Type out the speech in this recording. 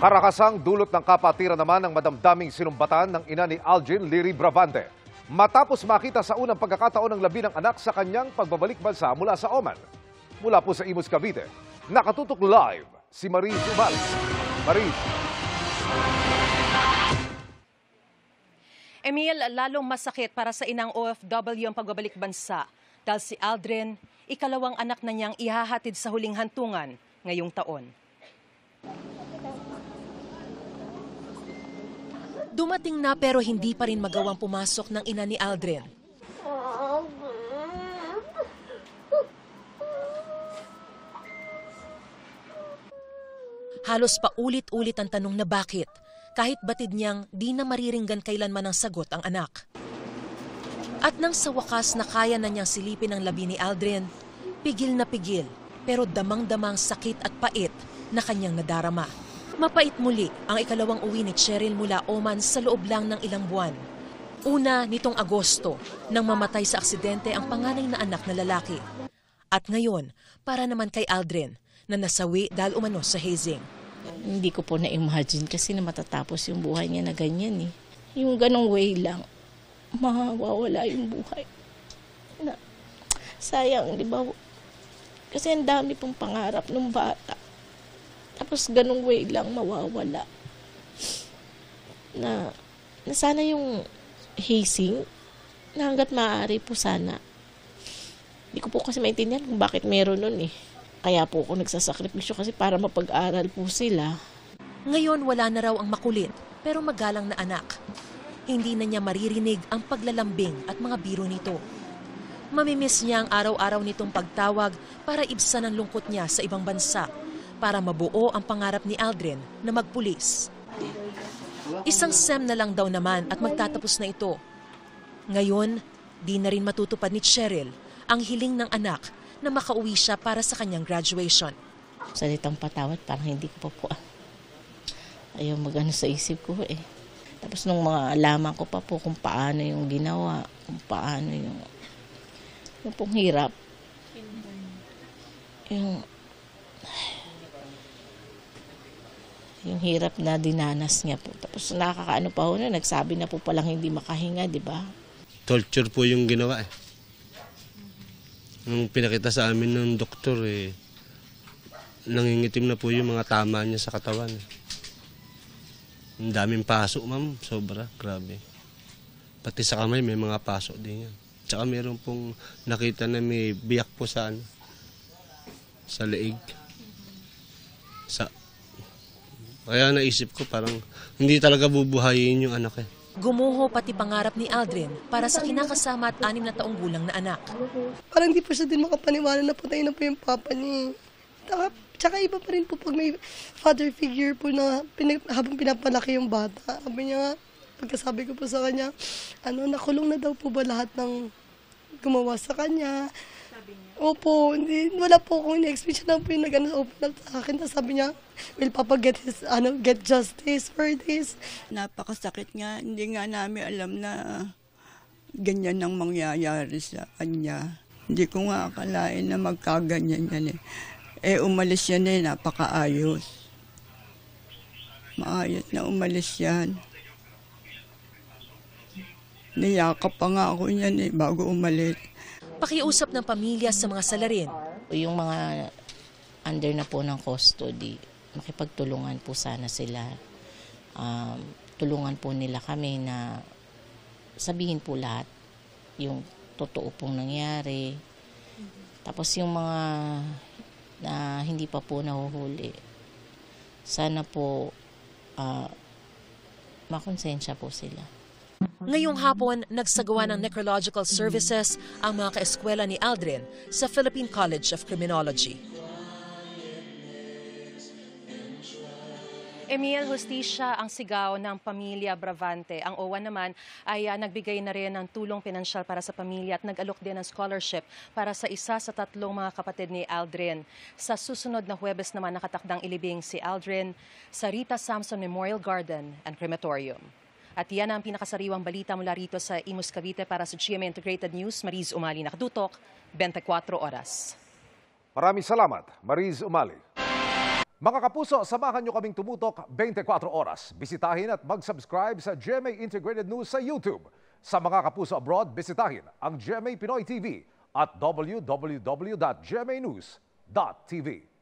Karakasang dulot ng kapatiran naman ng madamdaming sinumbatan ng ina ni Algin Liri Bravante. Matapos makita sa unang pagkakataon ng labi ng anak sa kanyang pagbabalik bansa mula sa Oman. Mula po sa Imus, Cavite, nakatutok live si Mariz Umal. Mariz. Emil, lalong masakit para sa inang OFW ang pagbabalik bansa dahil si Aldrin, ikalawang anak na niyang ihahatid sa huling hantungan ngayong taon. Dumating na pero hindi pa rin magawang pumasok ng ina ni Aldrin. Halos paulit-ulit ang tanong na bakit, kahit batid niyang di na mariringgan kailanman ang sagot ang anak. At nang sa wakas na kaya na niyang silipin ang labi ni Aldrin, pigil na pigil pero damang-damang sakit at pait na kanyang nadarama. Mapait muli ang ikalawang uwi ni Cheryl mula Oman sa loob lang ng ilang buwan. Una nitong Agosto nang mamatay sa aksidente ang panganay na anak na lalaki. At ngayon, para naman kay Aldrin na nasawi dahil umano sa hazing. Hindi ko po na-imagine kasi na matatapos yung buhay niya na ganyan eh. Yung ganong way lang, mawawala yung buhay. Sayang, di ba? Kasi ang dami pong pangarap ng bata. Tapos ganung way lang mawawala. Na sana yung hazing, na hanggat maaari po sana. Hindi ko po kasi maintindihan kung bakit meron nun eh. Kaya po ako nagsasakripisyo kasi para mapag-aral po sila. Ngayon wala na raw ang makulit pero magalang na anak. Hindi na niya maririnig ang paglalambing at mga biro nito. Mamimiss niya ang araw-araw nitong pagtawag para ibsan ang lungkot niya sa ibang bansa. Para mabuo ang pangarap ni Aldrin na magpulis. Isang SEM na lang daw naman at magtatapos na ito. Ngayon, di na rin matutupad ni Cheryl ang hiling ng anak na makauwi siya para sa kanyang graduation. Salitang patawad, parang hindi ko pa po ayaw mag-ano sa isip ko eh. Tapos nung mga alaman ko pa po kung paano yung ginawa, kung paano yung pong hirap. Yung hirap na dinanas niya po. Tapos nakakaano pa ho na, nagsabi na po palang hindi makahinga, di ba? Torture po yung ginawa eh. Nung pinakita sa amin ng doktor eh, nangingitim na po yung mga tama niya sa katawan. Ang daming paso, ma'am. Sobra, grabe. Pati sa kamay may mga paso din yan. Tsaka meron pong nakita na may biyak po sa leeg. Kaya naisip ko parang hindi talaga bubuhayin yung anak eh. Gumuho pati pangarap ni Aldrin para sa kinakasama at 6 na taong gulang na anak. Parang hindi po siya din makapaniwala na patay na po yung papa niya. Tsaka iba pa rin po pag may father figure po na habang pinapalaki yung bata. Sabi niya nga, pagkasabi ko po sa kanya, nakulong na daw po ba lahat ng gumawa sa kanya? Opo, wala po akong in-expect. Siya na po yung nag-open up sa akin. Tapos sabi niya, will Papa get justice for this? Napakasakit nga. Hindi nga namin alam na ganyan ang mangyayari sa kanya. Hindi ko nga akalain na magkaganyan yan eh. Umalis yan eh, napakaayos. Maayos na umalis yan. Niyakap pa nga ako yan eh, bago umalis. Pakiusap ng pamilya sa mga salarin. Yung mga under na po ng custody, makipagtulungan po sana sila. Tulungan po nila kami na sabihin po lahat yung totoo pong nangyari. Tapos yung mga na hindi pa po nahuhuli, sana po makonsensya po sila. Ngayong hapon, nagsagawa ng necrological services ang mga kaeskwela ni Aldrin sa Philippine College of Criminology. Emil, hustisya ang sigaw ng pamilya Bravante. Ang OWA naman ay nagbigay na rin ng tulong pinansyal para sa pamilya at nag-alok din ng scholarship para sa isa sa 3 mga kapatid ni Aldrin. Sa susunod na Huwebes naman nakatakdang ilibing si Aldrin sa Rita Samson Memorial Garden and Crematorium. At yan ang pinakasariwang balita mula rito sa Imus, Cavite para sa GMA Integrated News. Mariz Umali, nakatutok, 24 oras. Maraming salamat, Mariz Umali. Mga kapuso, samahan nyo kaming tumutok 24 oras. Bisitahin at mag-subscribe sa GMA Integrated News sa YouTube. Sa mga kapuso abroad, bisitahin ang GMA Pinoy TV at www.gmanews.tv.